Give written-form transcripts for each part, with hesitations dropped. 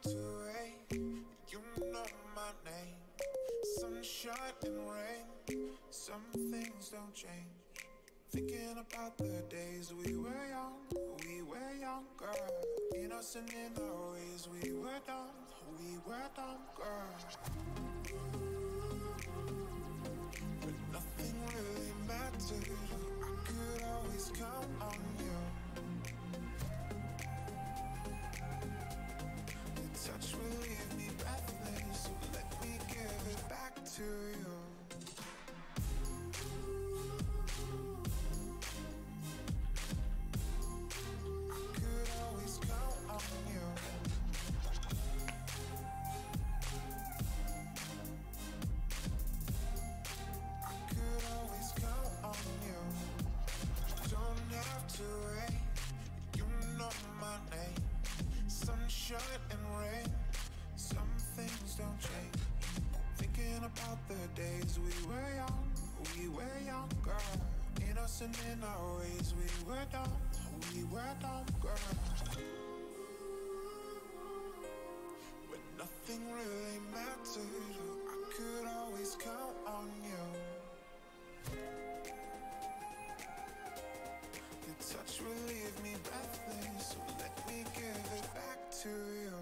have to wait. You know my name. Sunshine and rain. Some things don't change. Thinking about the days we were younger. Innocent in our ways, we were dumb, girl. But nothing really mattered. I could always count on you. Your touch will leave me breathless, so let me give it back to you. Sunshine and rain, some things don't change. Thinking about the days we were younger. Innocent in our ways, we were dumb, girl. When nothing really mattered, I could always count on you. Your touch will leave me breathless, so let me give it back to you.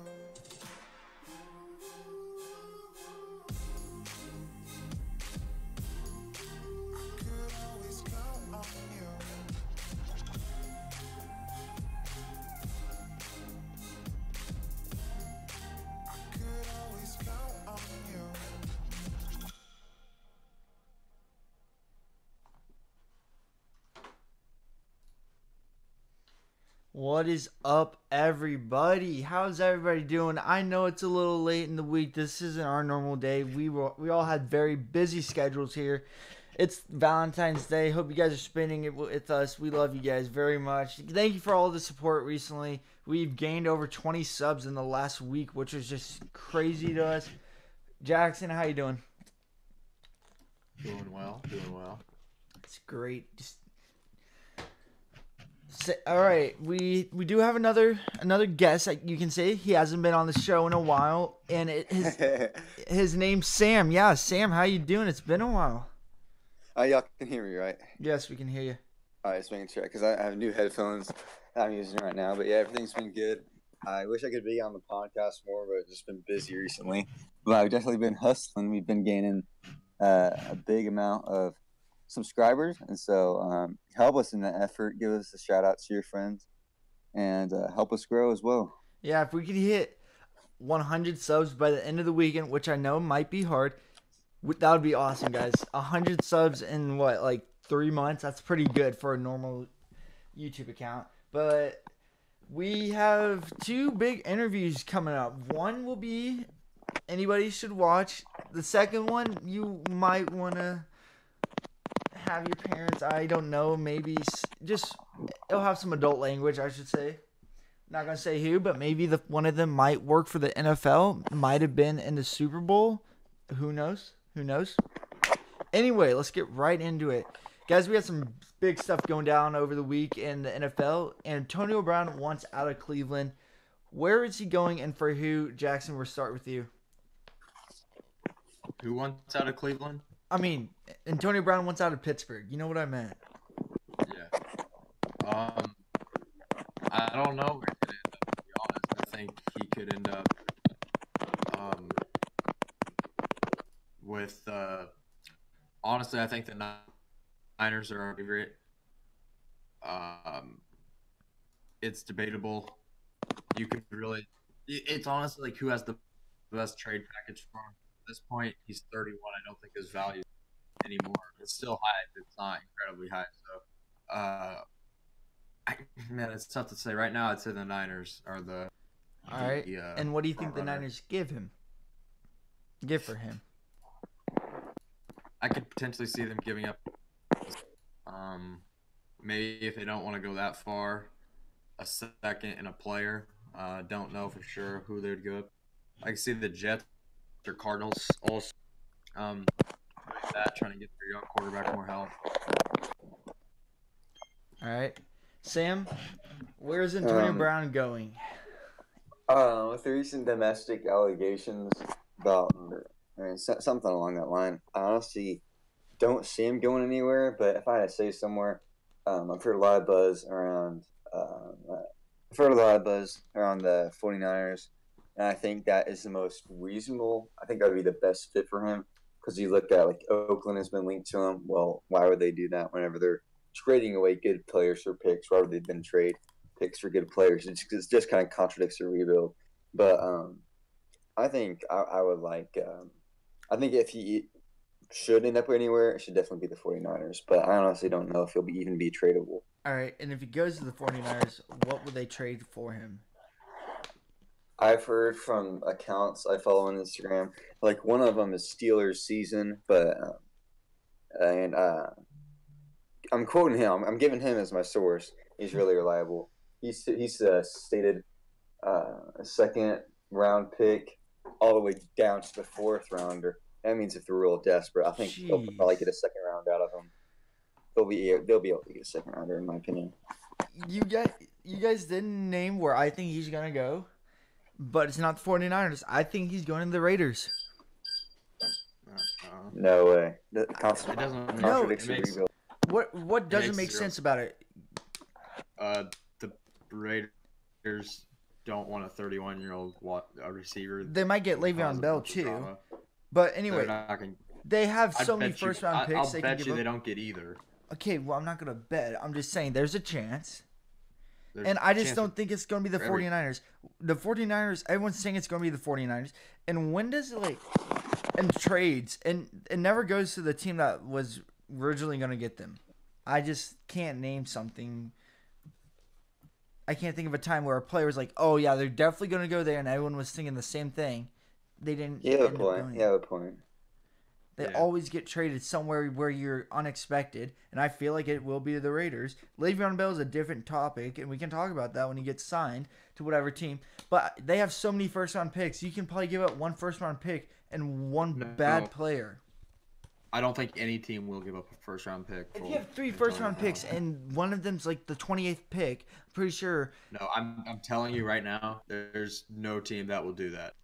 I could always count on you. I could always count on you. What is up, everybody? How's everybody doing? I know it's a little late in the week. This isn't our normal day. We all had very busy schedules here. It's Valentine's Day. Hope you guys are spending it with us. We love you guys very much. Thank you for all the support recently. We've gained over 20 subs in the last week, which is just crazy to us. Jackson, how you doing? Doing well. It's great. All right, we do have another guest. You can say he hasn't been on the show in a while, and his name's Sam. Yeah, Sam, how you doing? It's been a while. Y'all can hear me, right? Yes, we can hear you. All right, just making sure because I have new headphones that I'm using right now. But yeah, everything's been good. I wish I could be on the podcast more, but I've just been busy recently. But I've definitely been hustling. We've been gaining a big amount of subscribers, and so help us in that effort. Give us a shout out to your friends, and help us grow as well. Yeah, if we could hit 100 subs by the end of the weekend, which I know might be hard, that would be awesome, guys. 100 subs in like 3 months? That's pretty good for a normal YouTube account. But we have 2 big interviews coming up. One will be anybody should watch. The second one, you might want to have your parents, I don't know, maybe just, it'll have some adult language, I should say. Not going to say who, but maybe one of them might work for the NFL, might have been in the Super Bowl. Who knows? Anyway, let's get right into it. Guys, we had some big stuff going down over the week in the NFL. Antonio Brown wants out of Cleveland. Where is he going and for who? Jackson, we'll start with you. Who wants out of Cleveland? I mean, Antonio Brown wants out of Pittsburgh. You know what I meant. Yeah. I don't know where he could end up, to be honest. I think he could end up with honestly, I think the Niners are our favorite. It's debatable. You could really it's honestly like who has the best trade package for him. At this point, he's 31. I don't think his value anymore. It's still high, but it's not incredibly high. So, man, it's tough to say. Right now, I'd say the Niners are the. All right. And what do you think the Niners give for him? I could potentially see them giving up. Maybe if they don't want to go that far, a second and a player. Don't know for sure who they would go up. I can see the Jets or Cardinals also trying to get their young quarterback more help. All right. Sam, where's Antonio Brown going? With the recent domestic allegations about, something along that line, I honestly don't see him going anywhere. But if I had to say somewhere, I've heard a lot of buzz around. I've heard a lot of buzz around the 49ers, and I think that is the most reasonable. I think that would be the best fit for him because you look at like Oakland has been linked to him. Well, why would they do that whenever they're trading away good players for picks? Why would they then trade picks for good players? It just kind of contradicts the rebuild. But I think I would like. I think if he should end up anywhere, it should definitely be the 49ers. But I honestly don't know if he'll even be tradable. All right, and if he goes to the 49ers, what would they trade for him? I've heard from accounts I follow on Instagram, like one of them is Steelers season, but and I'm quoting him. I'm giving him as my source. He's really reliable. He's stated a second round pick all the way down to the fourth rounder. That means if they're real desperate, I think they'll probably get a second round out of him. They'll be able to get a second rounder in my opinion. You guys didn't name where I think he's gonna go, but it's not the 49ers. I think he's going to the Raiders. No way. It doesn't Contradicts the makes- rebuild. What doesn't makes make zero sense about it? The Raiders don't want a 31-year-old receiver. They might get Le'Veon Bell too. But anyway, they have so many first round picks. I'll they bet can you give they up. don't get either. Okay, well, I'm not going to bet. I'm just saying there's a chance. There's And I a just chance don't think it's going to be the for every- 49ers. The 49ers, everyone's saying it's going to be the 49ers. And when does it, like, and trades, and it never goes to the team that was originally going to get them. I just can't name something. I can't think of a time where a player was like, oh, yeah, they're definitely going to go there, and everyone was thinking the same thing. They didn't. You have a end up point. going You have a point. They Yeah. always get traded somewhere where you're unexpected, and I feel like it will be the Raiders. Le'Veon Bell is a different topic, and we can talk about that when he gets signed to whatever team. But they have so many first-round picks. You can probably give up one first-round pick and one bad player. I don't think any team will give up a first-round pick. If you have three first-round picks and one of them's like the 28th pick, I'm pretty sure. No, I'm telling you right now, there's no team that will do that.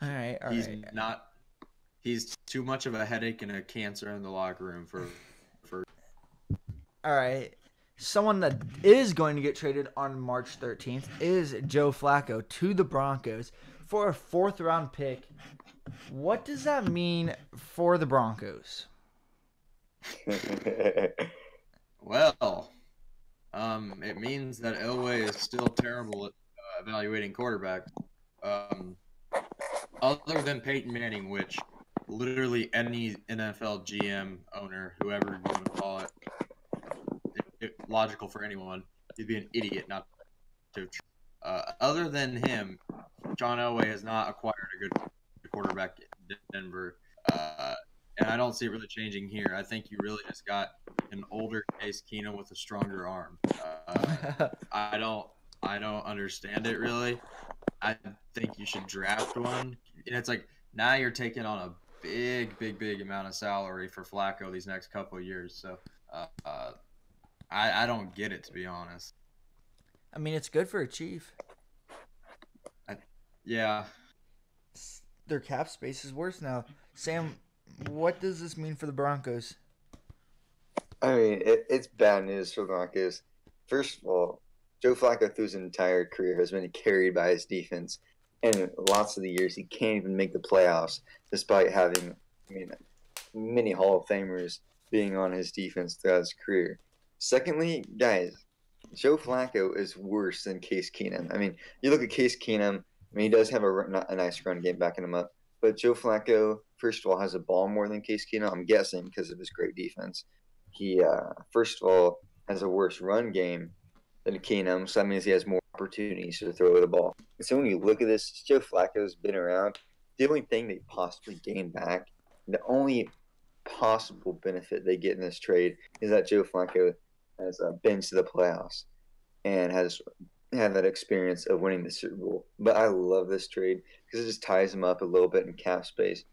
All right. He's not. He's too much of a headache and a cancer in the locker room for. All right. Someone that is going to get traded on March 13th is Joe Flacco to the Broncos for a fourth-round pick. What does that mean for the Broncos? Well, it means that Elway is still terrible at evaluating quarterbacks. Other than Peyton Manning, which literally any NFL GM, owner, whoever you want to call it, logical for anyone, you'd be an idiot not to. Other than him, John Elway has not acquired a good quarterback in Denver, and I don't see it really changing here. I think you really just got an older Case Keenum with a stronger arm. I don't understand it really. I think you should draft one. And it's like now you're taking on a big amount of salary for Flacco these next couple of years. So I don't get it, to be honest. I mean, it's good for a Chief. Yeah. Their cap space is worse now. Sam, what does this mean for the Broncos? I mean, it's bad news for the Broncos. First of all, Joe Flacco through his entire career has been carried by his defense. And lots of the years he can't even make the playoffs despite having, many Hall of Famers being on his defense throughout his career. Secondly, guys, Joe Flacco is worse than Case Keenum. I mean, you look at Case Keenum, he does have a nice run game backing him up. But Joe Flacco, first of all, has a ball more than Case Keenum, I'm guessing, because of his great defense. He, first of all, has a worse run game than Keenum, so that means he has more opportunities to throw the ball. So when you look at this, Joe Flacco's been around. The only thing they possibly gain back, the only possible benefit they get in this trade is that Joe Flacco has been to the playoffs and has had that experience of winning the Super Bowl. But I love this trade because it just ties him up a little bit in cap space.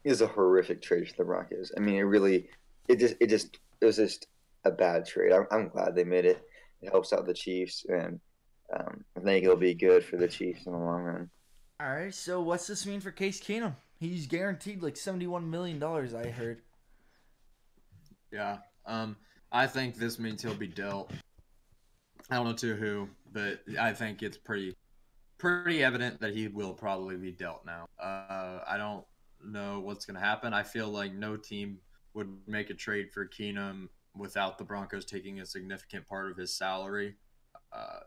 It is a horrific trade for the Broncos. I mean, it was just a bad trade. I'm glad they made it. It helps out the Chiefs, and I think it'll be good for the Chiefs in the long run. All right, so what's this mean for Case Keenum? He's guaranteed like $71 million, I heard. Yeah. I think this means he'll be dealt. I don't know to who, but I think it's pretty evident that he will probably be dealt now. I don't know what's going to happen. I feel like no team would make a trade for Keenum without the Broncos taking a significant part of his salary.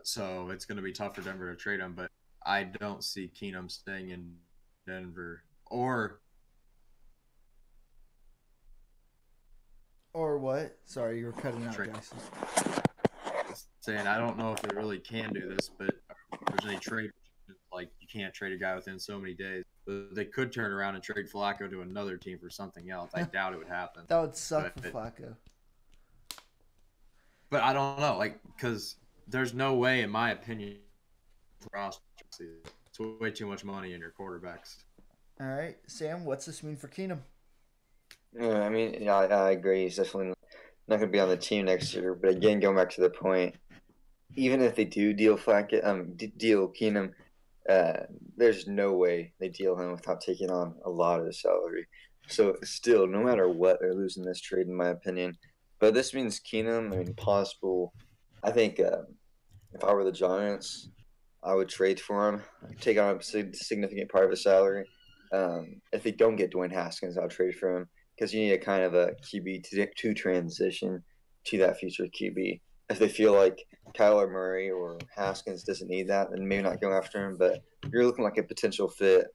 So it's going to be tough for Denver to trade him, but I don't see Keenum staying in Denver or what? Sorry, you were cutting out, Jackson. saying I don't know if they really can do this, but there's any trade like you can't trade a guy within so many days. But they could turn around and trade Flacco to another team for something else. I doubt it would happen. That would suck for Flacco. But I don't know, like, because there's no way, in my opinion, roster. It's way too much money in your quarterbacks. All right, Sam, what's this mean for Keenum? Yeah, I mean, yeah, I agree. He's definitely not going to be on the team next year. But again, going back to the point, even if they do deal deal Keenum, there's no way they deal him without taking on a lot of the salary. So still, no matter what, they're losing this trade, in my opinion. But this means Keenum, I mean, possible. I think if I were the Giants, I would trade for him, take on a significant part of his salary. If they don't get Dwayne Haskins, I'll trade for him because you need a kind of a QB to transition to that future QB. If they feel like Kyler Murray or Haskins doesn't need that, then maybe not go after him. But you're looking like a potential fit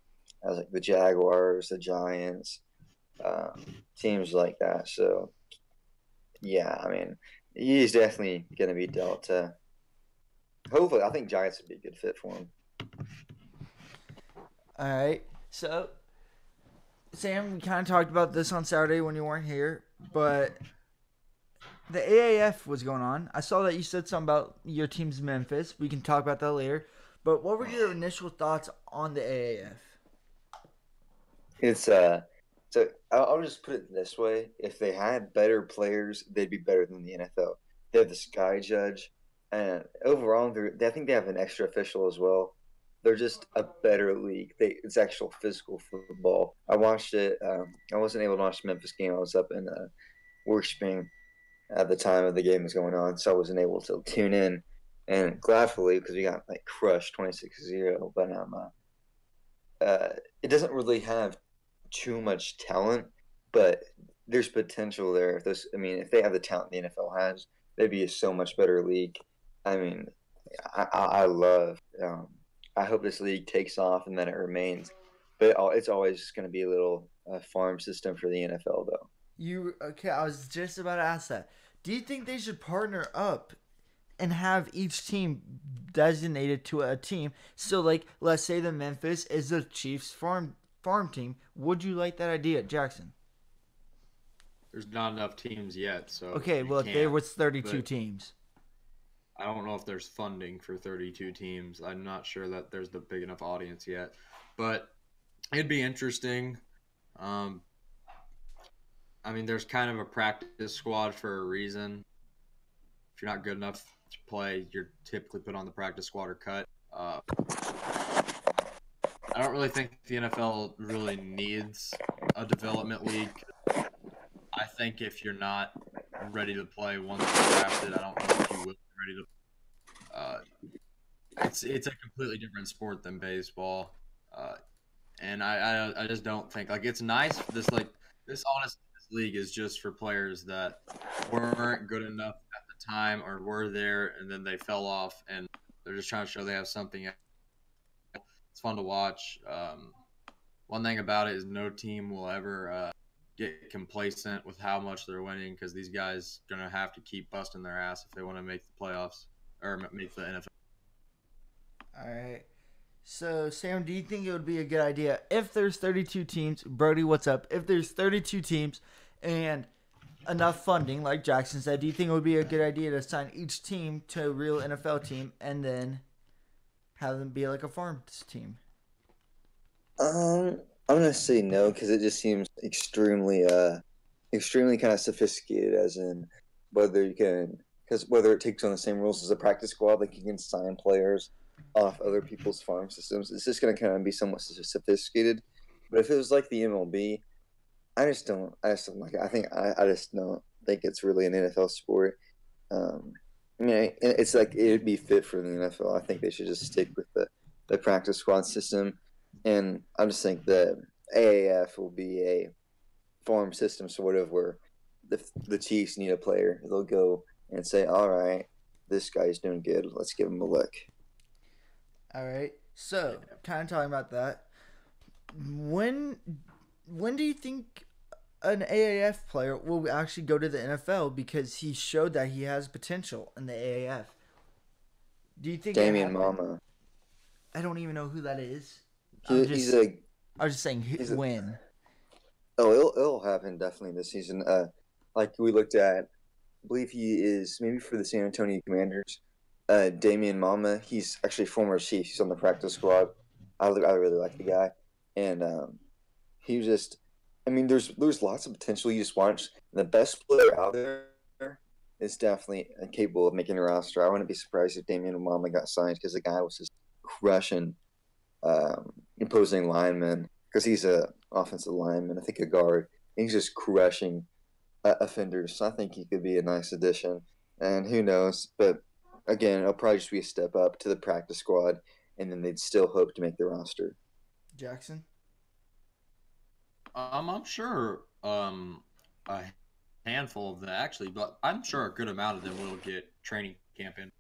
as like the Jaguars, the Giants, teams like that. So, yeah, I mean, he's definitely going to be dealt to. Hopefully, I think Giants would be a good fit for him. All right, so Sam, we kind of talked about this on Saturday when you weren't here, but the AAF was going on. I saw that you said something about your team's Memphis. We can talk about that later. But what were your initial thoughts on the AAF? It's so I'll just put it this way: if they had better players, they'd be better than the NFL. They have the Sky Judge, and overall, I think they have an extra official as well. They're just a better league. It's actual physical football. I watched it. I wasn't able to watch the Memphis game. I was up in Workspring at the time of the game was going on, so I wasn't able to tune in. And gladfully, because we got like crushed 26-0, but it doesn't really have too much talent, but there's potential there. If they have the talent the NFL has, they'd be a so much better league. I mean, I love. I hope this league takes off and that it remains, but it's always just going to be a little farm system for the NFL, though. Okay? I was just about to ask that. Do you think they should partner up and have each team designated to a team? So, like, let's say the Memphis is the Chiefs farm team. Would you like that idea, Jackson? There's not enough teams yet, so okay. Well, there was 32 teams. I don't know if there's funding for 32 teams. I'm not sure that there's the big enough audience yet, but it'd be interesting. I mean, there's kind of a practice squad for a reason. If you're not good enough to play, you're typically put on the practice squad or cut. I don't really think the NFL really needs a development league. I think if you're not ready to play once you're drafted, I don't know if you will be ready to. It's a completely different sport than baseball, and I just don't think like it's nice. This league is just for players that weren't good enough at the time or were there and then they fell off and they're just trying to show they have something. It's fun to watch. One thing about it is no team will ever get complacent with how much they're winning because these guys are going to have to keep busting their ass if they want to make the playoffs or make the NFL. All right. So, Sam, do you think it would be a good idea if there's 32 teams? Brody, what's up? If there's 32 teams and enough funding, like Jackson said, do you think it would be a good idea to sign each team to a real NFL team and then have them be like a farm team? I'm gonna say no because it just seems extremely kind of sophisticated. As in, whether you can because whether it takes on the same rules as a practice squad, like you can sign players off other people's farm systems. It's just going to kind of be somewhat sophisticated. But if it was like the MLB, I just don't like it. I just don't think it's really an NFL sport. I mean, it's like it'd be fit for the NFL. I think they should just stick with the practice squad system, and I just think that AAF will be a farm system sort of where the Chiefs need a player. They'll go and say, "All right, this guy's doing good. Let's give him a look." All right. So, kind of talking about that. When do you think an AAF player will actually go to the NFL because he showed that he has potential in the AAF? Do you think Damian Mama? I don't even know who that is. I was just saying when. It'll happen definitely this season. Like we looked at, I believe he is maybe for the San Antonio Commanders. Damian Mama, he's actually former Chief. He's on the practice squad. I really like the guy, and he was just. I mean, there's lots of potential. You just watch the best player out there is definitely capable of making a roster. I wouldn't be surprised if Damian Mama got signed because the guy was just crushing imposing linemen because he's a offensive lineman. I think a guard. And he's just crushing offenders. So I think he could be a nice addition. And who knows? But again, it'll probably just be a step up to the practice squad, and then they'd still hope to make the roster. Jackson? I'm sure a handful of them actually, but I'm sure a good amount of them will get training camp in.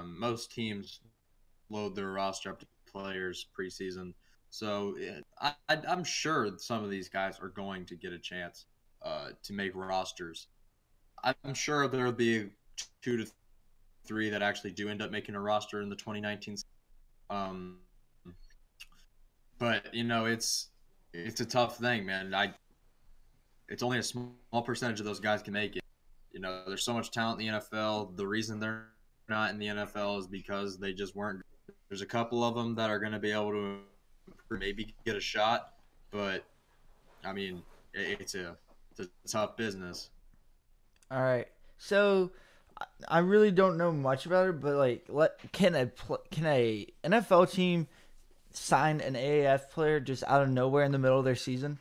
Most teams load their roster up to players preseason, so I'm sure some of these guys are going to get a chance to make rosters. I'm sure there'll be 2 to 3 that actually do end up making a roster in the 2019. But you know, it's a tough thing, man. It's only a small percentage of those guys can make it. You know, there's so much talent in the NFL. The reason they're not in the NFL is because they just weren't. There's a couple of them that are going to be able to maybe get a shot, but I mean, it's a tough business. All right. So I really don't know much about it, but like, can a NFL team sign an AAF player just out of nowhere in the middle of their season?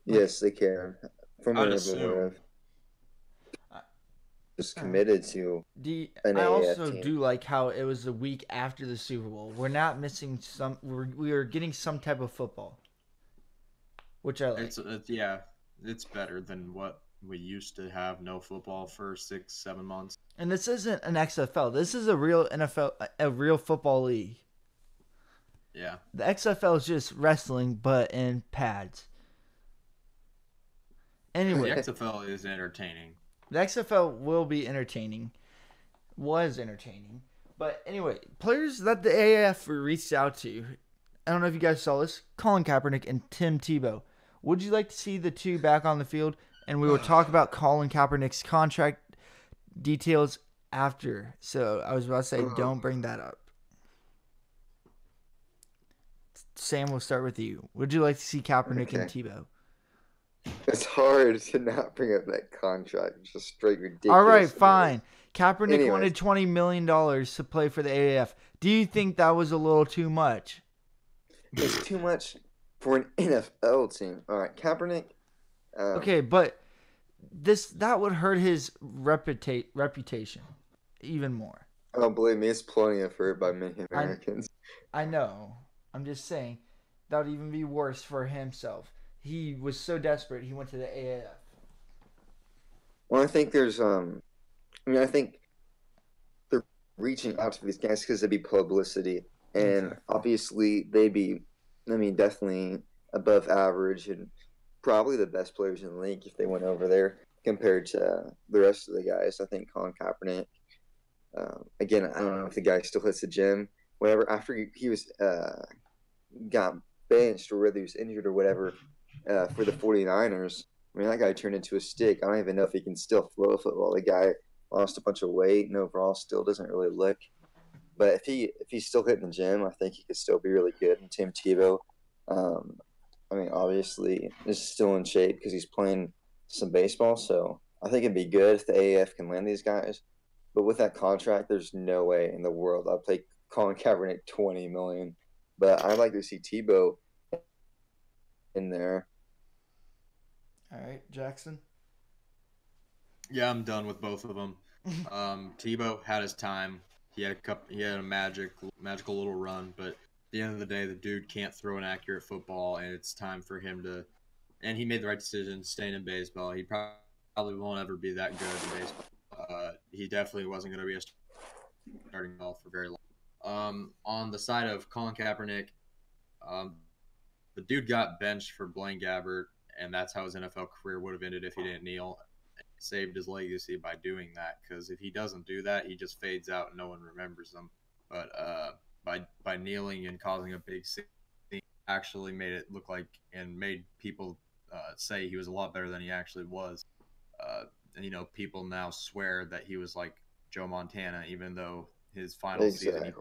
Yes, they can. From I'd what assume. Just committed to an I AAF also team. do like how it was the week after the Super Bowl. We're not missing some. We are getting some type of football, which I like. It's better than what we used to have. No football for 6-7 months. And this isn't an XFL. This is a real NFL, a real football league. Yeah. The XFL is just wrestling, but in pads. Anyway, The XFL is entertaining. The XFL will be entertaining. Was entertaining. But anyway, players that the AAF reached out to. I don't know if you guys saw this. Colin Kaepernick and Tim Tebow. Would you like to see the two back on the field? And we will talk about Colin Kaepernick's contract details after. So I was about to say, don't bring that up. Sam, we'll start with you. Would you like to see Kaepernick and Tebow? It's hard to not bring up that contract. It's just straight ridiculous. All right, fine. Kaepernick wanted $20 million to play for the AAF. Do you think that was a little too much? It's too much for an NFL team. All right, Kaepernick. Okay, but that would hurt his reputation even more. Oh, believe me, it's plenty of hurt by many Americans. I know. I'm just saying that would even be worse for himself. He was so desperate, he went to the AAF. Well, I think there's, I think they're reaching out to these guys because there'd be publicity. And obviously, they'd be, definitely above average and probably the best players in the league if they went over there compared to the rest of the guys. I think Colin Kaepernick, again, I don't know if the guy still hits the gym. Whatever, after he was got benched or whether he was injured or whatever, for the 49ers, that guy turned into a stick. I don't even know if he can still throw a football. The guy lost a bunch of weight and overall still doesn't really look. But if he's still hitting the gym, I think he could still be really good. And Tim Tebow, obviously is still in shape because he's playing some baseball. So I think it'd be good if the AAF can land these guys. But with that contract, there's no way in the world I'll pay Colin Kaepernick $20 million. But I'd like to see Tebow in there. All right, Jackson. Yeah, I'm done with both of them. Tebow had his time. He had a magical little run, but at the end of the day, the dude can't throw an accurate football, and it's time for him to. And he made the right decision, staying in baseball. He probably won't ever be that good in baseball. He definitely wasn't going to be a starting ball for very long. On the side of Colin Kaepernick, the dude got benched for Blaine Gabbert, and that's how his NFL career would have ended if he didn't kneel. Saved his legacy by doing that, because if he doesn't do that, he just fades out and no one remembers him. But by kneeling and causing a big scene, actually made it look like and made people say he was a lot better than he actually was. And people now swear that he was like Joe Montana, even though his final season he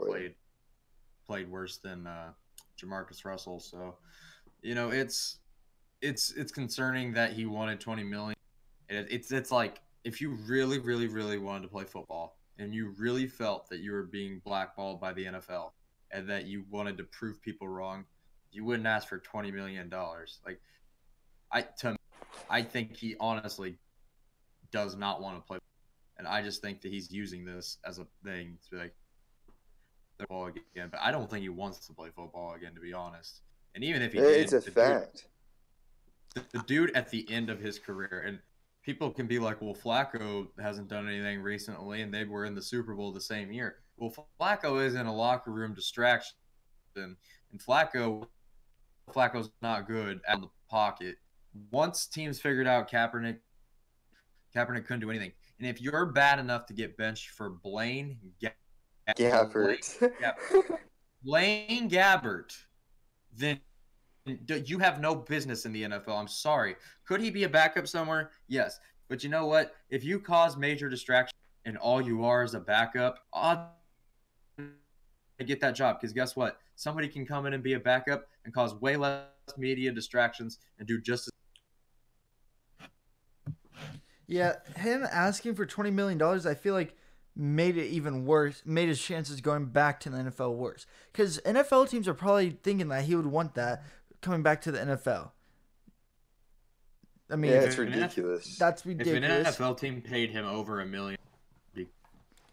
played worse than Jamarcus Russell. So it's concerning that he wanted $20 million. It's like, if you really, really, really wanted to play football and you really felt that you were being blackballed by the NFL and that you wanted to prove people wrong, you wouldn't ask for $20 million. Like, I think he honestly does not want to play, and I just think that he's using this as a thing to like football again. But I don't think he wants to play football again, to be honest. And even if he did, it's a fact. The dude at the end of his career, and people can be like, well, Flacco hasn't done anything recently, and they were in the Super Bowl the same year. Well, Flacco is in a locker room distraction, and Flacco's not good at the pocket. Once teams figured out Kaepernick couldn't do anything. And if you're bad enough to get benched for Blaine Gabbert, then you have no business in the NFL. I'm sorry. Could he be a backup somewhere? Yes. But you know what? If you cause major distraction and all you are is a backup, I'll get that job, because guess what? Somebody can come in and be a backup and cause way less media distractions and do just as. Yeah, him asking for $20 million, I feel like made it even worse, made his chances going back to the NFL worse. Because NFL teams are probably thinking that he would want that coming back to the NFL. I mean, yeah, it's ridiculous. That's ridiculous. If an NFL team paid him over $1 million.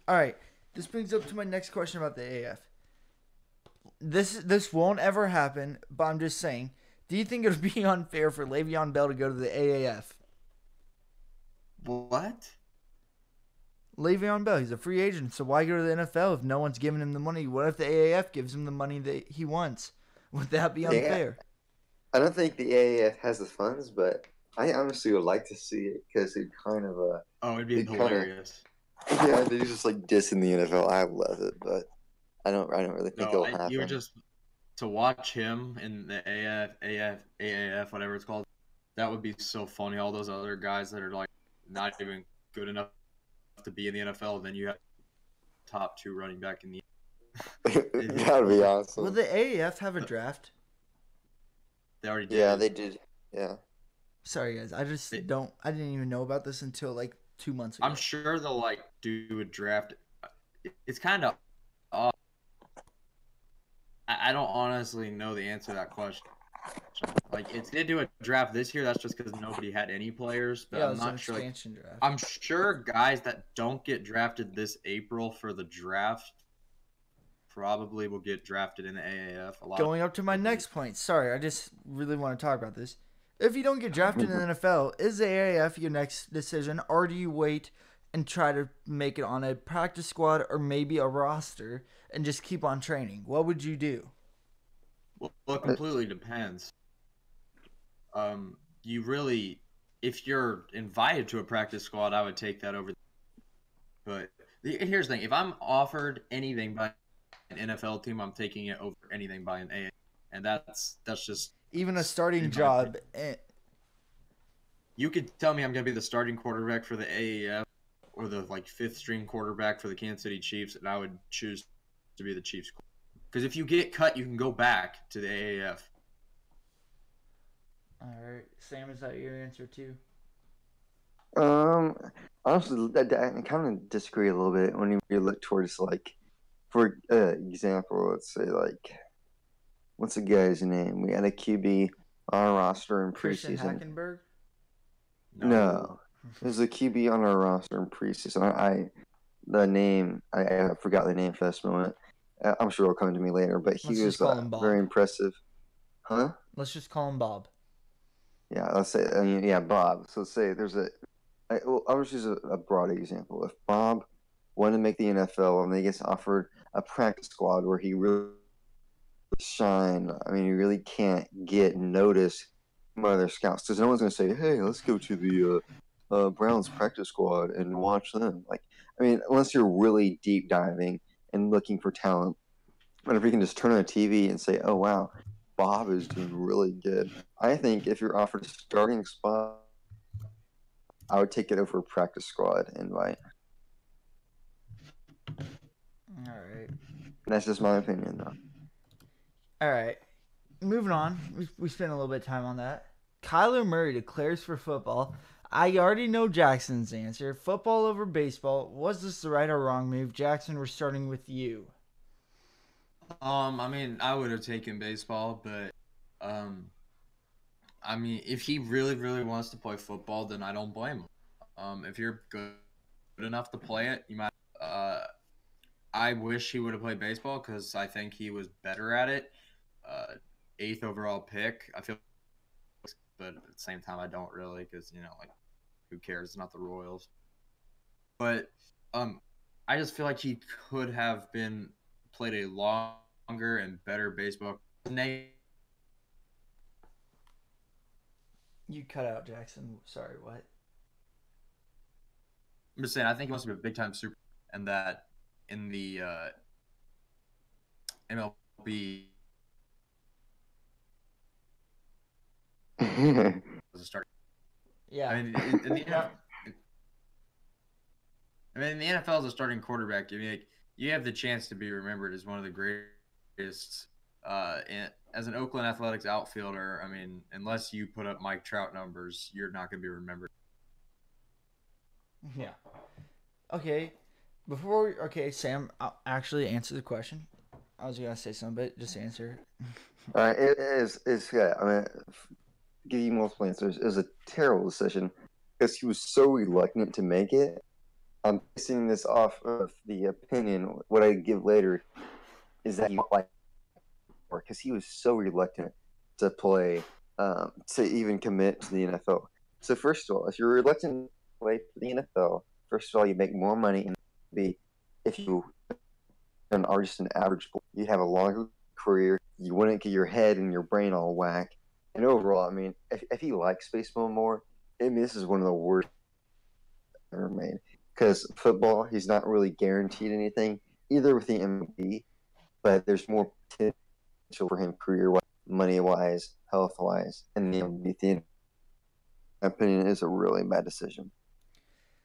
All right, this brings up to my next question about the AAF. This won't ever happen, but I'm just saying, do you think it would be unfair for Le'Veon Bell to go to the AAF? What? Le'Veon Bell, he's a free agent, so why go to the NFL if no one's giving him the money? What if the AAF gives him the money that he wants? Would that be unfair? I don't think the AAF has the funds, but I honestly would like to see it, because it kind of it'd be hilarious. Yeah, they're just like dissing the NFL. I love it, but I don't really think it'll happen. You would just to watch him in the AAF, whatever it's called. That would be so funny. All those other guys that are like not even good enough to be in the NFL, then you have top 2 running back in the. That'd be awesome. Will the AAF have a draft? They already did. Yeah, they did. Yeah. Sorry, guys. I didn't even know about this until like 2 months ago. I'm sure they'll like do a draft. It's kind of. I don't honestly know the answer to that question. Like, if they do a draft this year, that's just because nobody had any players. But I'm not sure. Expansion draft. I'm sure guys that don't get drafted this April for the draft probably will get drafted in the AAF. Going up to my next point. Sorry, I just really want to talk about this. If you don't get drafted in the NFL, is the AAF your next decision, or do you wait and try to make it on a practice squad or maybe a roster and just keep on training? What would you do? Well, it completely depends. You really, if you're invited to a practice squad, I would take that over. But here's the thing: if I'm offered anything by an NFL team, I'm taking it over anything by an AAF, and that's just even a starting job. You could tell me I'm going to be the starting quarterback for the AAF or the 5th string quarterback for the Kansas City Chiefs, and I would choose to be the Chiefs. Because if you get cut, you can go back to the AAF. All right, Sam, is that your answer too? Honestly, I kind of disagree a little bit when you look towards like, for example, let's say like, what's the guy's name? We had a QB on our roster in Christian preseason. Hackenberg. No, there's a QB on our roster in preseason. The name I forgot the name for this moment. I'm sure it'll come to me later. But he Let's just was call him Bob. very impressive, huh? Let's just call him Bob. Yeah, let's say yeah, Bob. So let's say there's I'll just use a broad example. If Bob wanted to make the NFL and he gets offered a practice squad where he really shine, I mean, he really can't get noticed by other scouts because no one's going to say, "Hey, let's go to the Browns practice squad and watch them." Like, I mean, unless you're really deep diving and looking for talent, but if you can just turn on the TV and say, "Oh wow, Bob is doing really good," I think if you're offered a starting spot, I would take it over a practice squad invite. All right. That's just my opinion, though. All right. Moving on. We spent a little bit of time on that. Kyler Murray declares for football. I already know Jackson's answer. Football over baseball. Was this the right or wrong move? Jackson, we're starting with you. I mean, I would have taken baseball, but I mean, if he really, really wants to play football, then I don't blame him. If you're good enough to play it, you might. I wish he would have played baseball because I think he was better at it. 8th overall pick. I feel, but at the same time, I don't really because like, who cares? It's not the Royals. But I just feel like he could have played a longer and better baseball. You cut out, Jackson. Sorry, what? I'm just saying, I think he wants to be a big time super, and that in the MLB was a start. Yeah. I mean, in the NFL as a starting quarterback, I mean, like, you have the chance to be remembered as one of the greatest. As an Oakland Athletics outfielder, I mean, unless you put up Mike Trout numbers, you're not going to be remembered. Yeah. Okay. Sam, I'll actually answer the question. I was gonna say something, but just answer. All right, yeah. I mean, give you multiple answers. It was a terrible decision because he was so reluctant to make it. I'm basing this off of the opinion. What I give later is that he like because he was so reluctant to play, to even commit to the NFL. So first of all, if you're reluctant to play for the NFL, first of all, you make more money in the if you are just an average player. You have a longer career. You wouldn't get your head and your brain all whack. And overall, I mean, if he likes baseball more, I mean, this is one of the worst ever made. Because football, he's not really guaranteed anything, either with the MLB, but there's more potential for him career-wise, money-wise, health-wise, and the MLB. In my opinion, is a really bad decision.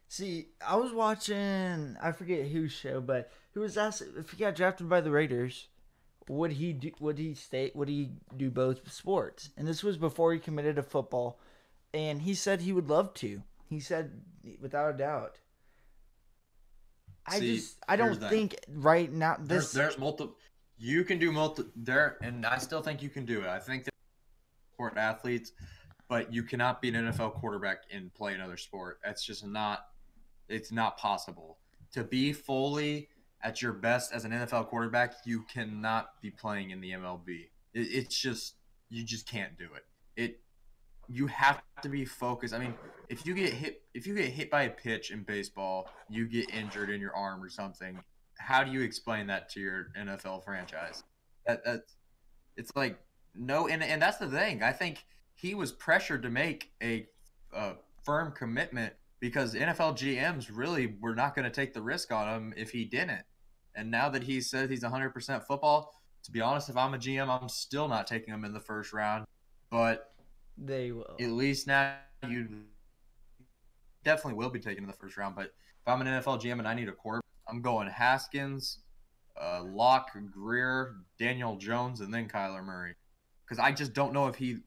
See, I was watching, I forget whose show, but who was asked if he got drafted by the Raiders, would he do both sports? And this was before he committed to football, and he said he would love to. He said without a doubt. I don't think right now there's multiple. You can do there, and I still think you can do it. I think they're sport athletes, but you cannot be an NFL quarterback and play another sport. That's just not. It's not possible to be fully at your best as an NFL quarterback. You cannot be playing in the MLB. It's just you just can't do it. You have to be focused. I mean, if you get hit by a pitch in baseball, you get injured in your arm or something. How do you explain that to your NFL franchise? It's like no, and that's the thing. I think he was pressured to make a firm commitment because NFL GMs really were not going to take the risk on him if he didn't. And now that he said he's 100% football, to be honest, if I'm a GM, I'm still not taking him in the first round. But they will. At least now you definitely will be taken in the first round. But if I'm an NFL GM and I need a quarterback, I'm going Haskins, Locke, Greer, Daniel Jones, and then Kyler Murray. Because I just don't know if he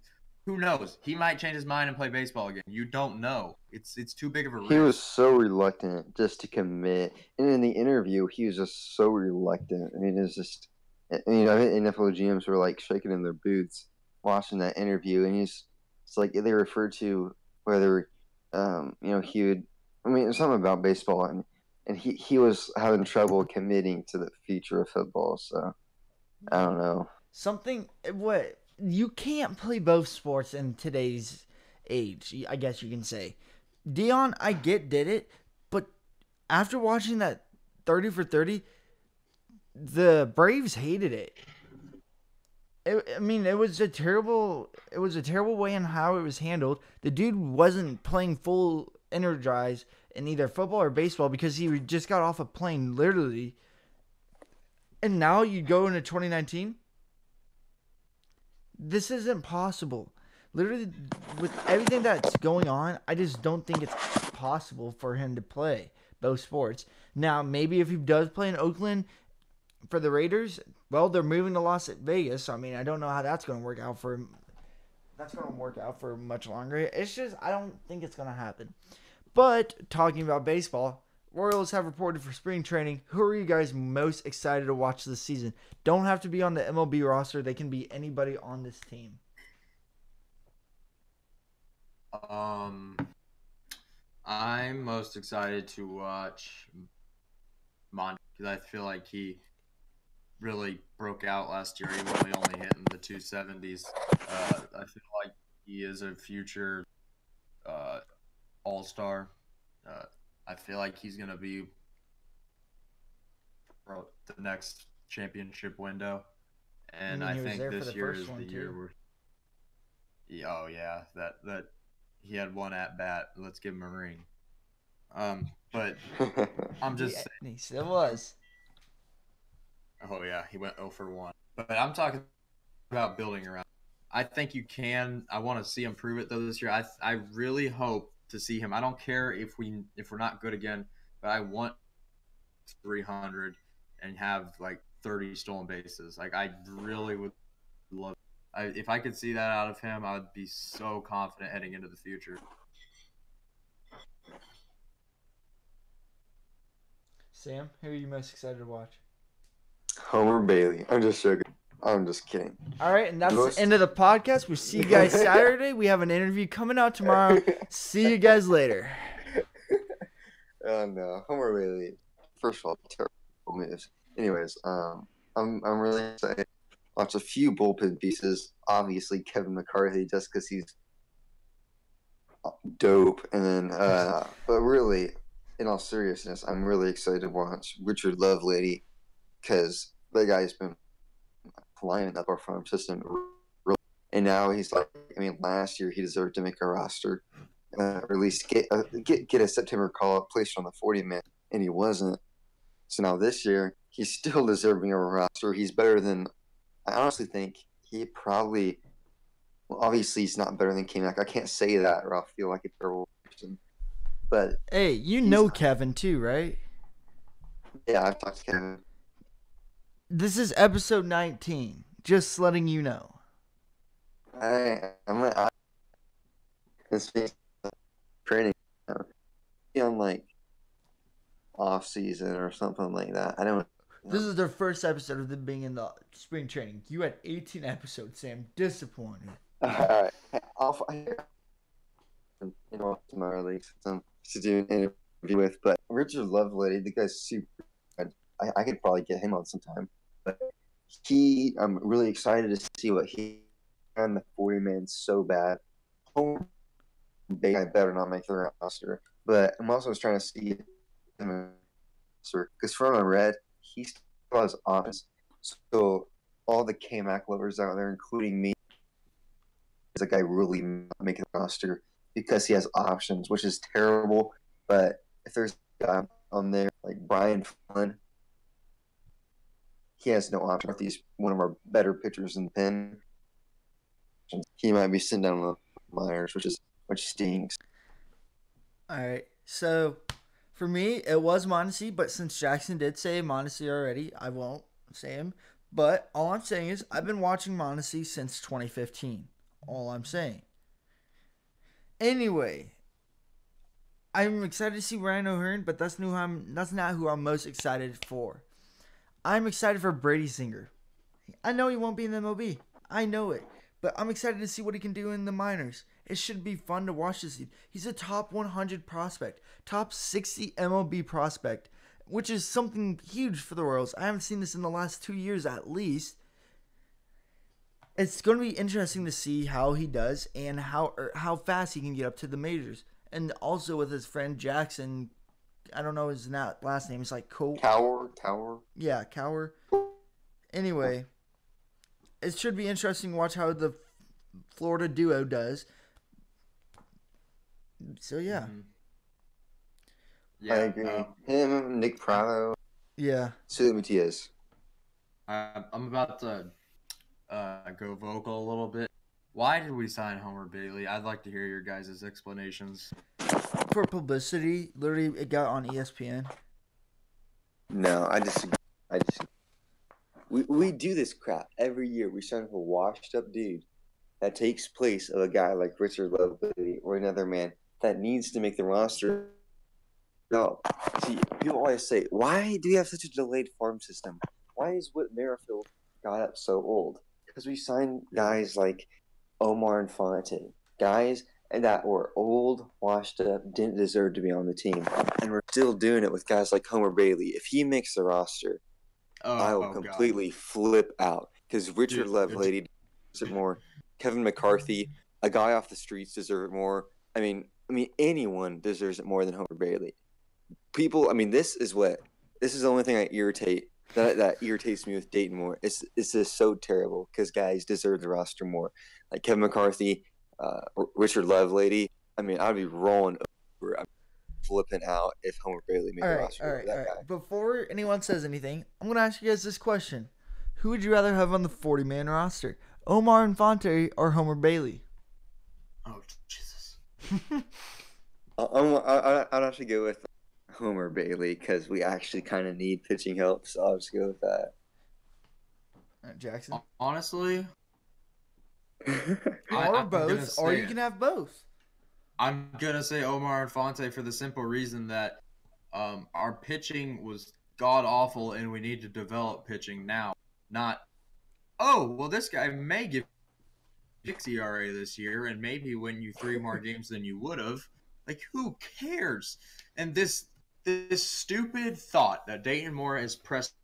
Who knows? He might change his mind and play baseball again. You don't know. It's too big of a risk. He was so reluctant just to commit, and in the interview, he was just so reluctant. I mean, it's just, I think NFL GMs were like shaking in their boots watching that interview, and it's like they referred to whether, he would. I mean, it's something about baseball, and he was having trouble committing to the future of football. So I don't know. What you can't play both sports in today's age, I guess you can say. Dion, I did it, but after watching that 30 for 30, the Braves hated it. It was a terrible way in how it was handled. The dude wasn't playing full energized in either football or baseball because he just got off a plane, literally. And now you go into 2019. This isn't possible. Literally, with everything that's going on, I just don't think it's possible for him to play both sports. Now, maybe if he does play in Oakland for the Raiders, well, they're moving to Las Vegas. So, I don't know how that's going to work out for him. That's going to work out for much longer. It's just, I don't think it's going to happen. But, talking about baseball, Royals have reported for spring training. Who are you guys most excited to watch this season? Don't have to be on the MLB roster. They can be anybody on this team. I'm most excited to watch Monty because I feel like he really broke out last year, even though he only hitting the 270s. I feel like he is a future all-star. I feel like he's going to be the next championship window. And I think this year is the year where that he had one at bat. Let's give him a ring. But I'm just saying. He still was. Oh yeah, he went 0 for 1. But I'm talking about building around. I think you can. I want to see him prove it though this year. I really hope to see him. I don't care if we're not good again, but I want 300 and have like 30 stolen bases. Like I really would love. If I could see that out of him, I would be so confident heading into the future. Sam, who are you most excited to watch? Homer Bailey. I'm just joking. I'm just kidding. All right, and that's the end of the podcast. We'll see you guys Saturday. We have an interview coming out tomorrow. See you guys later. Oh no, Homer Bailey. First of all, terrible moves. Anyways, I'm really excited. Watch a few bullpen pieces. Obviously, Kevin McCarthy, just because he's dope. And then, but really, in all seriousness, I'm really excited to watch Richard Lovelady because the guy's been flying up our farm system, really. And now he's like, last year he deserved to make a roster, or at least get a September call-up placed on the 40-man, and he wasn't. So now this year he's still deserving of a roster. He's better than. I honestly think he probably. Well, obviously he's not better than K-Mac. I can't say that, or I'll feel like a terrible person. But hey, you know Kevin too, right? Yeah, I've talked to Kevin. This is episode 19. Just letting you know. I'm this training on like off season or something like that. I don't. This is their first episode of them being in the spring training. You had 18 episodes, Sam. Disappointed. All right, I'll tomorrow leagues to do an interview with. But Richard Lovelady, the guy's super good. I could probably get him on sometime. But I'm really excited to see what he on the 40-man so bad. I better not make the roster. But I'm also trying to see because from what I read, he still has options. So all the K-Mac lovers out there, including me, is a guy really not making the roster because he has options, which is terrible. But if there's a guy on there like Brian Flynn, he has no option. He's one of our better pitchers in the pen. He might be sitting down with Myers, which stinks. All right. So for me, it was Mondesi, but since Jackson did say Mondesi already, I won't say him. But all I'm saying is I've been watching Mondesi since 2015. All I'm saying. Anyway, I'm excited to see Ryan O'Hearn, but that's not who I'm most excited for. I'm excited for Brady Singer. I know he won't be in the MLB. I know it. But I'm excited to see what he can do in the minors. It should be fun to watch this dude. He's a top 100 prospect, top 60 MLB prospect, which is something huge for the Royals. I haven't seen this in the last 2 years at least. It's going to be interesting to see how he does and how fast he can get up to the majors. And also with his friend Jackson, I don't know his last name. It's like Tower. Yeah, Cower. Anyway, it should be interesting to watch how the Florida duo does. So yeah. Mm-hmm. I agree. Him, Nick Prado, Yeah. Sue Matias. I'm about to go vocal a little bit. Why did we sign Homer Bailey? I'd like to hear your guys' explanations. For publicity, literally it got on ESPN. No, I disagree. We do this crap every year. We sign a washed up dude that takes place of a guy like Richard Lovelady or another man that needs to make the roster. No, see, people always say, why do we have such a delayed farm system? Why is Whit Merrifield got up so old? Because we signed guys like Omar Infante, guys that were old, washed up, didn't deserve to be on the team, and we're still doing it with guys like Homer Bailey. If he makes the roster, I will completely flip out because Richard Lovelady deserves it more. Kevin McCarthy, a guy off the streets, deserves it more. I mean, anyone deserves it more than Homer Bailey. People, this is the only thing that irritates me with Dayton Moore. It's just so terrible because guys deserve the roster more. Like Kevin McCarthy, Richard Lovelady. I'd be rolling over, flipping out if Homer Bailey made the roster. All right. Before anyone says anything, I'm going to ask you guys this question. Who would you rather have on the 40-man roster? Omar Infante or Homer Bailey? Oh, Jesus. I'd actually go with Homer Bailey because we actually kind of need pitching help, so I'll just go with that. Jackson? Honestly? Or both, or you can have both. I'm going to say Omar Infante for the simple reason that our pitching was god-awful and we need to develop pitching now. Not, this guy may give 6 ERA this year and maybe win you 3 more games than you would have. Like, who cares? And this stupid thought that Dayton Moore has pressed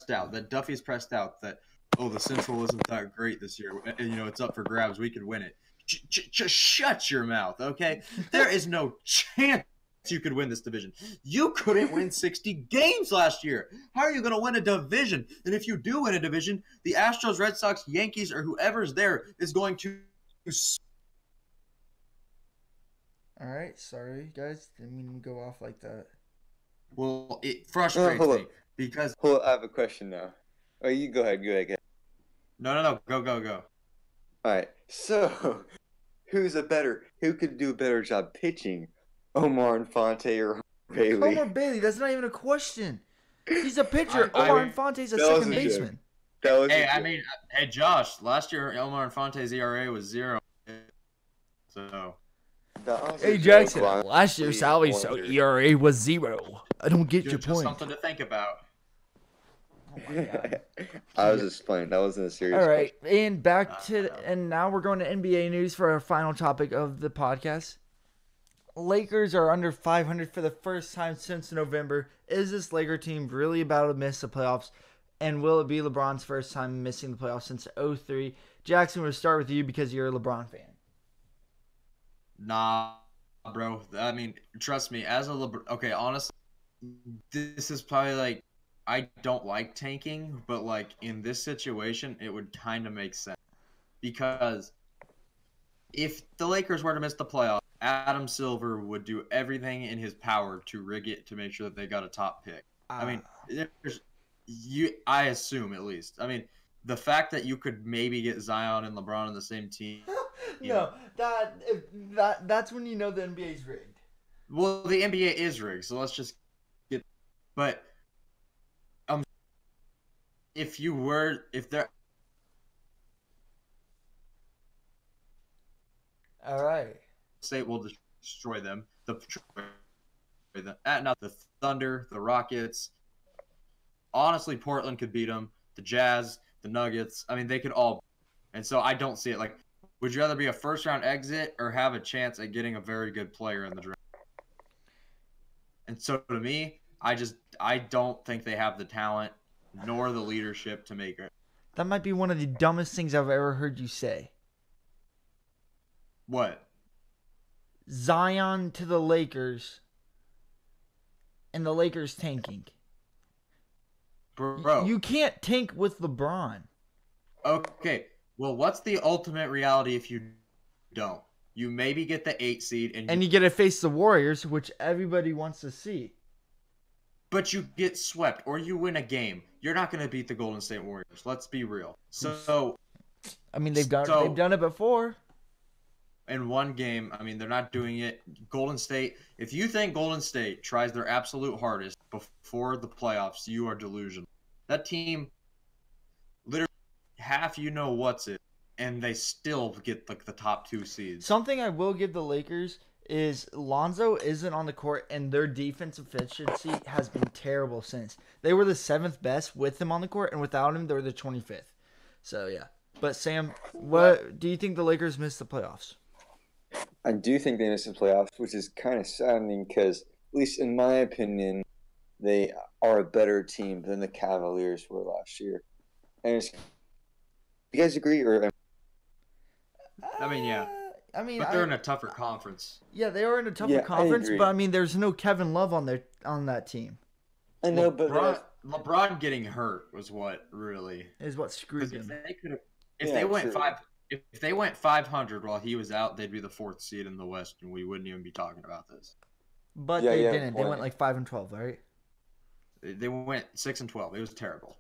out, that Duffy's pressed out, that, the Central isn't that great this year. It's up for grabs. We could win it. Just shut your mouth, okay? There is no chance you could win this division. You couldn't win 60 games last year. How are you going to win a division? And if you do win a division, the Astros, Red Sox, Yankees, or whoever's there is going to... All right, sorry, guys. Didn't mean to go off like that. Well, it frustrates me because... Hold on, I have a question now. Oh, you go ahead. No. Go. All right, so who could do a better job pitching, Omar Infante or Homer Bailey? Homer Bailey, that's not even a question. He's a pitcher. Omar Infante's a second baseman. Hey, Josh, last year Omar Infante's ERA was 0. So... Hey, Jackson, last year Sally's ERA was 0. I don't get your point. Something to think about. Oh my God. I was just playing. That wasn't a serious All right, and and now we're going to NBA news for our final topic of the podcast. Lakers are under 500 for the first time since November. Is this Laker team really about to miss the playoffs? And will it be LeBron's first time missing the playoffs since 2003? Jackson, we'll start with you because you're a LeBron fan. Nah, bro. Trust me, as a LeBron... Okay, honestly, this is probably I don't like tanking, but in this situation, it would kind of make sense. Because if the Lakers were to miss the playoffs, Adam Silver would do everything in his power to rig it to make sure that they got a top pick. I assume at least. The fact that you could maybe get Zion and LeBron on the same team. That's when you know the NBA's rigged. Well, the NBA is rigged, so let's just get. But All right. State will destroy them. Not the Thunder, the Rockets. Honestly, Portland could beat them. The Jazz, the Nuggets. I mean, they could all. And so I don't see it. Like, would you rather be a first-round exit or have a chance at getting a very good player in the draft? And so to me, I don't think they have the talent nor the leadership to make it. That might be one of the dumbest things I've ever heard you say. What? Zion to the Lakers and the Lakers tanking. Bro. You can't tank with LeBron. Okay. Well, what's the ultimate reality if you don't? You maybe get the 8 seed and you get to face the Warriors, which everybody wants to see. But you get swept or you win a game. You're not going to beat the Golden State Warriors. Let's be real. So I mean, they've done it before. In one game, I mean, they're not doing it. Golden State, if you think Golden State tries their absolute hardest before the playoffs, you are delusional. That team, literally, half you know what's it, and they still get like the top 2 seeds. Something I will give the Lakers is Lonzo isn't on the court, and their defense efficiency has been terrible since. They were the 7th best with him on the court, and without him, they were the 25th. So, yeah. But, Sam, what do you think the Lakers missed the playoffs? I do think they missed the playoffs, which is kind of saddening because, at least in my opinion, they are a better team than the Cavaliers were last year. And you guys agree? Or I mean, yeah. But they're in a tougher conference. Yeah, they are in a tougher conference, but I mean, there's no Kevin Love on that team. I know, but LeBron getting hurt was what really is what screwed them. If they went 500 while he was out, they'd be the 4th seed in the West, and we wouldn't even be talking about this. But they didn't. They went like 5-12, right? They went 6-12. It was terrible.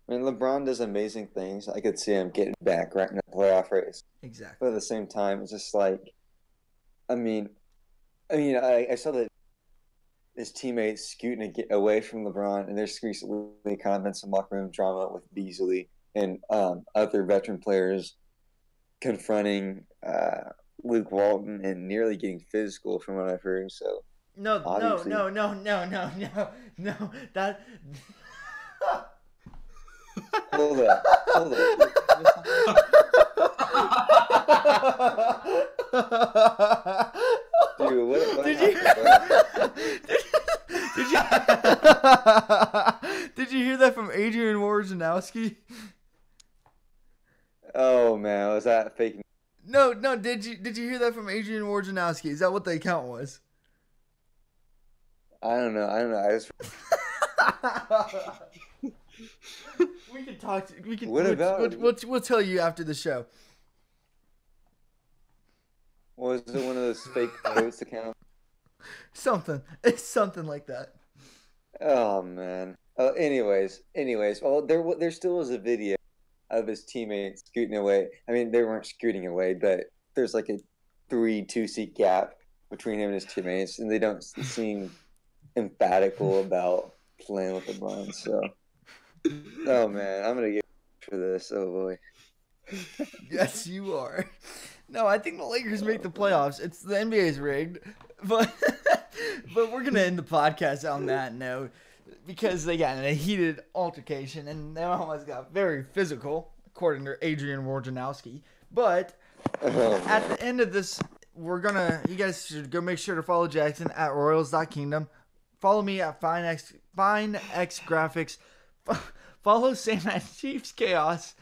I mean, LeBron does amazing things. I could see him getting back right in the playoff race. Exactly. But at the same time, it's just like, I saw that his teammates scooting away from LeBron, and there's recently kind of been some locker room drama with Beasley and other veteran players confronting Luke Walton and nearly getting physical, from what I've heard. So no. That. Hold up. Dude, what did you hear that from Adrian Wojnarowski? Oh man, was that fake? No. Did you hear that from Adrian Wojnarowski? Is that what the account was? I don't know. I just. We can talk. We'll tell you after the show. Was it one of those fake post accounts? It's something like that. Oh man. Anyways. Well, there still is a video of his teammates scooting away. I mean, they weren't scooting away, but there's like a 3-2 seat gap between him and his teammates, and they don't seem emphatical about playing with LeBron. So, oh man, I'm gonna get for this. Oh boy. Yes, you are. No, I think the Lakers make the playoffs. It's the NBA's rigged, but we're gonna end the podcast on that note because they got in a heated altercation and they almost got very physical, according to Adrian Wojnarowski. But at the end of this, you guys should go make sure to follow Jackson at Royals.Kingdom. Follow me at FineX Graphics. Follow Sam at Chiefs Chaos.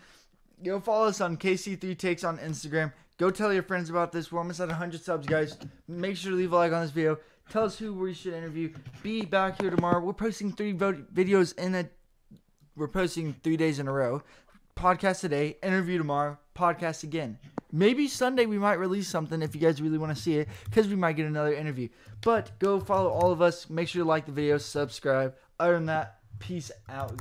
Go follow us on KC3 Takes on Instagram. Go tell your friends about this. We're almost at 100 subs, guys. Make sure to leave a like on this video. Tell us who we should interview. Be back here tomorrow. We're posting 3 videos we're posting 3 days in a row. Podcast today, interview tomorrow, podcast again. Maybe Sunday we might release something if you guys really want to see it, because we might get another interview. But go follow all of us. Make sure to like the video, subscribe. Other than that, peace out.